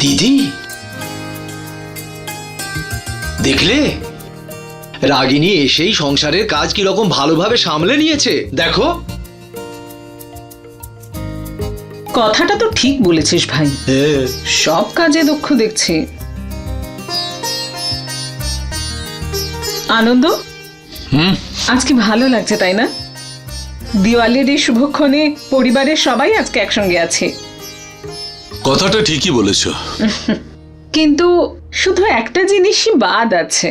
দিদি দেখলে, রাগিনী এসেই সংসারের কাজ কিরকম ভালোভাবে সামলে নিয়েছে দেখো। কথাটা তো ঠিক বলেছিস ভাই, হ্যাঁ, সব কাজে দক্ষ দেখছি। আনন্দ, আজকে ভালো লাগছে তাই না? দিওয়ালির এই শুভক্ষণে পরিবারের সবাই আজকে একসঙ্গে আছে। কথাটা ঠিকই বলেছ, কিন্তু শুধু একটা জিনিসই বাদ আছে।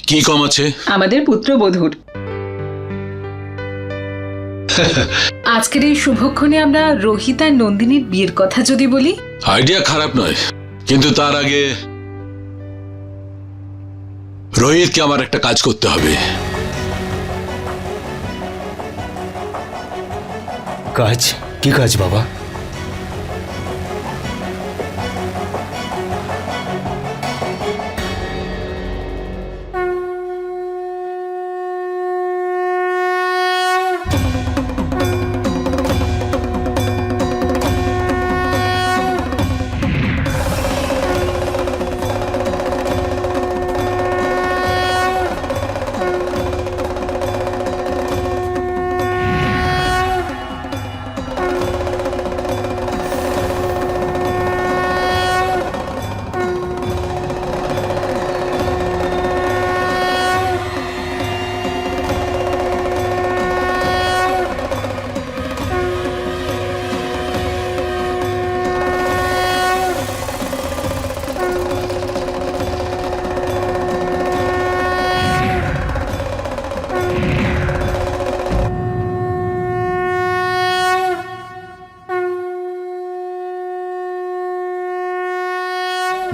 কি কম আছে? আমাদের পুত্রবধূর। আজকের এই শুভক্ষণে আমরা রোহিত আর নন্দিনীর বিয়ের কথা যদি বলি। আইডিয়া খারাপ নয়, কিন্তু তার আগে রোহিতকে আমার একটা কাজ করতে হবে। কাজ? কি কাজ বাবা?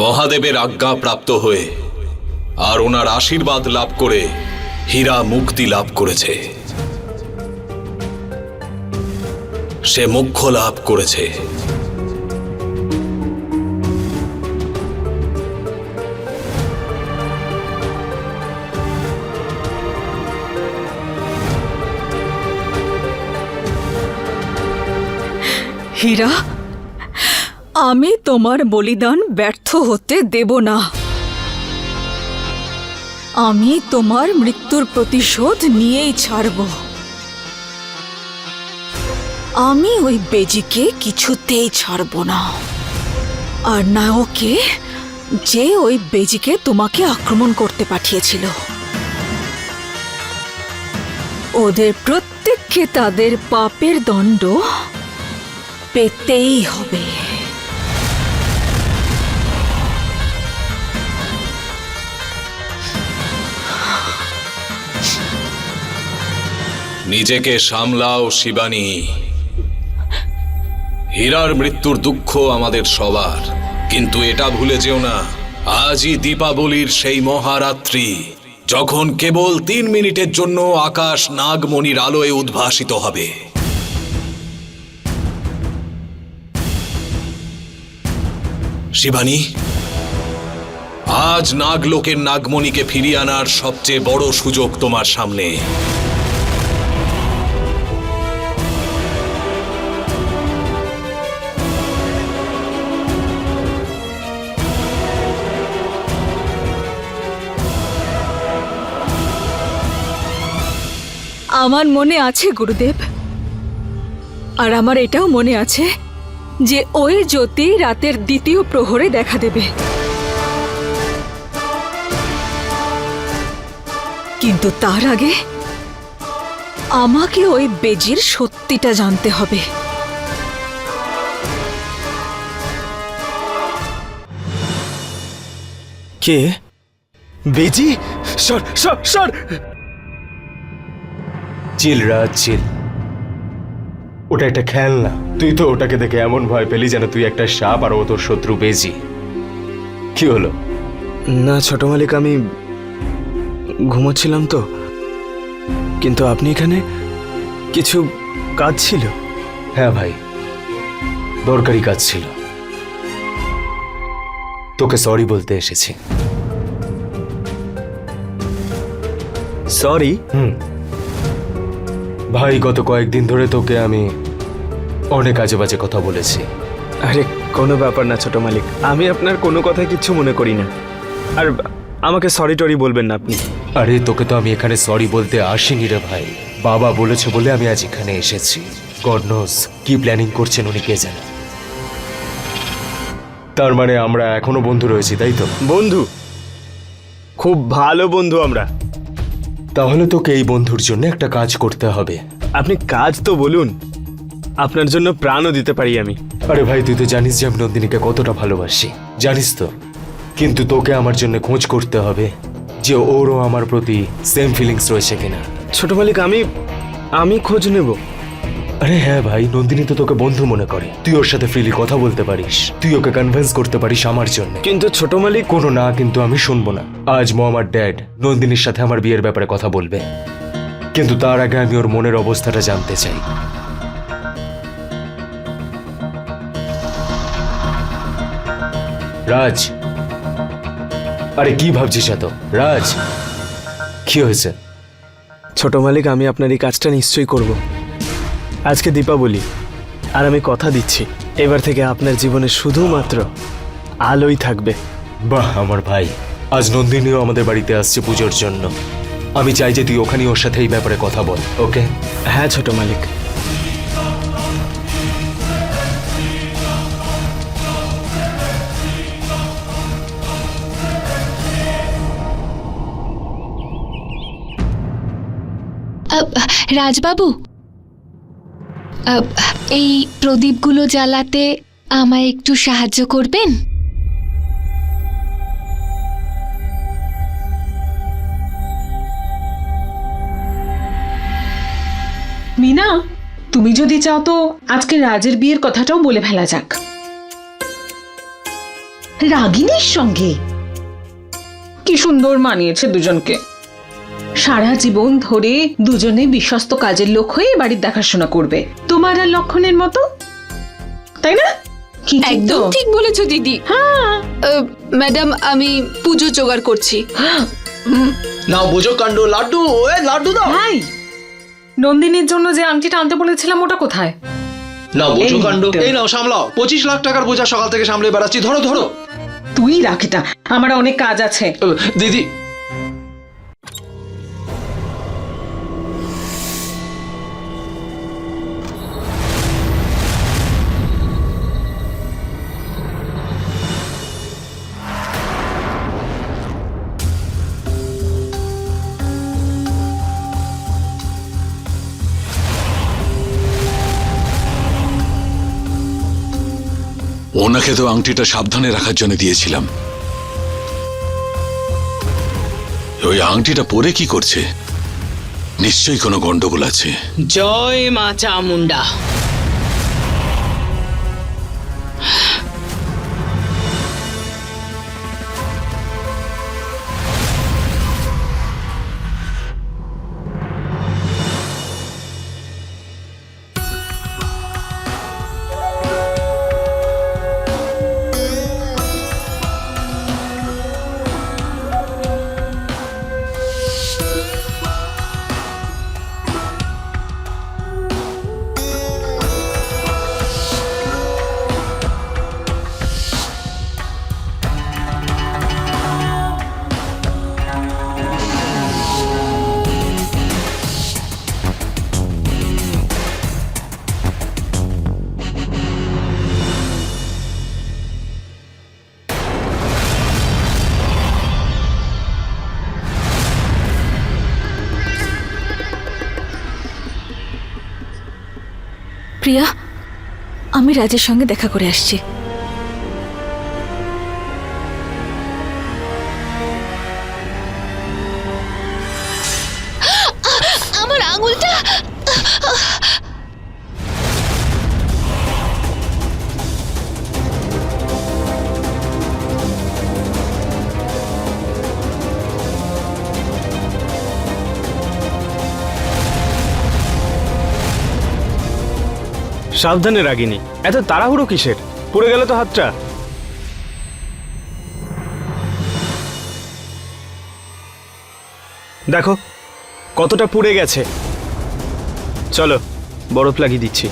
মহাদেবের আজ্ঞা প্রাপ্ত হয়ে আর ওনার আশীর্বাদ লাভ করে হীরা মুক্তি লাভ করেছে, সে মোক্ষ লাভ করেছে। হীরা, আমি তোমার বলিদান ব্যর্থ হতে দেব না। আমি তোমার মৃত্যুর প্রতিশোধ নিয়েই ছাড়ব। আমি ওই বেজিকে কিছুতেই ছাড়ব না, আর না ওকে, যে ওই বেজিকে তোমাকে আক্রমণ করতে পাঠিয়েছিল। ওদের প্রত্যেককে তাদের পাপের দণ্ড পেতেই হবে। নিজেকে সামলাও শিবানী। হীরার মৃত্যুর দুঃখ আমাদের সবার, কিন্তু এটা ভুলে যেও না, আজই দীপাবলির সেই মহারাত্রি, যখন কেবল 3 মিনিটের জন্য আকাশ নাগমণির আলোয় উদ্ভাসিত হবে। শিবানী, আজ নাগলোকের নাগমণিকে ফিরিয়ে আনার সবচেয়ে বড় সুযোগ তোমার সামনে। আমার মনে আছে গুরুদেব, আর আমার এটাও মনে আছে যে ওই জ্যোতি রাতের দ্বিতীয় প্রহরে দেখা দেবে। কিন্তু তার আগে আমাকে ওই বেজির সত্যিটা জানতে হবে। কে? বেজি? সর সর সর! চিল রাজ, চিল। ওটা একটা খেলনা। তুই তো ওটাকে দেখে এমন ভয় পেলি যেন তুই একটা সাপ আর ও তোর শত্রু বেজি। কি হলো? না ছোট মালিক, আমি ঘুমোচ্ছিলাম তো। কিন্তু আপনি এখানে? কিছু কাজ ছিল? হ্যাঁ ভাই, দরকারি কাজ ছিল। তোকে সরি বলতে এসেছি। সরি? ভাই, গত কয়েকদিন ধরে তোকে আমি অনেক আজে বাজে কথা বলেছি। আরে কোনো ব্যাপার না ছোট মালিক, আমি আপনার কোনো কথায় কিচ্ছু মনে করি না। আর আমাকে সরি টরি বলবেন না আপনি। আরে তোকে তো আমি এখানে সরি বলতে আসিনি রে ভাই, বাবা বলেছে বলে আমি আজ এখানে এসেছি। গড নোজ কি প্ল্যানিং করছেন উনি কে জানে। তার মানে আমরা এখনো বন্ধু রয়েছি, তাই তো? বন্ধু, খুব ভালো বন্ধু আমরা। তাহলে তোকে এই বন্ধুর জন্য একটা কাজ করতে হবে। আপনি কাজ তো বলুন, আপনার জন্য প্রাণও দিতে পারি আমি। আরে ভাই তুই তো জানিস যে আমি নন্দিনীকে কতটা ভালোবাসি, জানিস তো। কিন্তু তোকে আমার জন্য খোঁজ করতে হবে যে ওরও আমার প্রতি সেম ফিলিংস রয়েছে কিনা। ছোট মালিক, আমি খোঁজ নেব। আরে হ্যাঁ ভাই, নন্দিনী তো তোকে বন্ধু মনে করে, তুই ওর সাথে ফ্রিলি কথা বলতে পারিস, তুই ওকে কনভিন্স করতে পারিস আমার জন্য। কিন্তু ছোট মালিক, কোনো না কিন্তু আমি শুনবো না। আজ মম আর ড্যাড নন্দিনীর সাথে আমার বিয়ের ব্যাপারে কথা বলবে, কিন্তু তার আগে আমি ওর মনের অবস্থাটা জানতে চাই। রাজ, আরে কি ভাবছিস এত? রাজ, কি হয়েছে? ছোট মালিক, আমি আপনার এই কাজটা নিশ্চয়ই করব। আজকে দীপাবলি, আর আমি কথা দিচ্ছি এবার থেকে আপনার জীবনে শুধুমাত্র আলোই থাকবে। বাহ আমার ভাই, আজ নন্দিনীও আমাদের বাড়িতে আসছে পুজোর জন্য। আমি চাই যে তুই ওখানে ওর সাথে এই ব্যাপারে কথা বল, ওকে? হ্যাঁ ছোট মালিক। রাজবাবু, এই প্রদীপগুলো জ্বালাতে আমায় একটু সাহায্য করবেন? মিনা, তুমি যদি চাও তো আজকে রাজের বিয়ের কথাটাও বলে ফেলা যাক রাগিনীর সঙ্গে। কি সুন্দর মানিয়েছে দুজনকে। সারা জীবন ধরে দুজনে বিশ্বস্ত কাজের লোক হয়ে বাড়ির দেখাশোনা করবে, তোমার আর লক্ষণের মতো, তাই না? কি ঠিক তো? একদম ঠিক বলেছো দিদি। হ্যাঁ। ম্যাডাম, আমি পুজো জোগাড় করছি। নাও বোঝো কাণ্ড। লাড্ডু, লাড্ডু দাও। ভাই, নন্দিনীর জন্য যে আংটিটা আনতে বলেছিলাম ওটা কোথায়? নাও বোঝো এই কাণ্ড। তো। এই নাও সামলাও। 25 লাখ টাকার বোঝা সকাল থেকে সামলে বেড়াচ্ছি। ধরো ধরো। তুই রাখ এটা, আমার অনেক কাজ আছে। দিদি, ওনাকে তো আংটিটা সাবধানে রাখার জন্য দিয়েছিলাম। ওই আংটিটা পরে কি করছে? নিশ্চয়ই কোনো গন্ডগোল আছে। জয় মা চামুন্ডা। প্রিয়া, আমি রাজের সঙ্গে দেখা করে আসছি। আমার আঙুলটা। সাবধানে রাগিনী, এত তাড়াহুড়ো কিসের? পুড়ে গেল তো হাতটা। দেখো কতটা পুড়ে গেছে। চলো বরফ লাগিয়ে দিচ্ছি।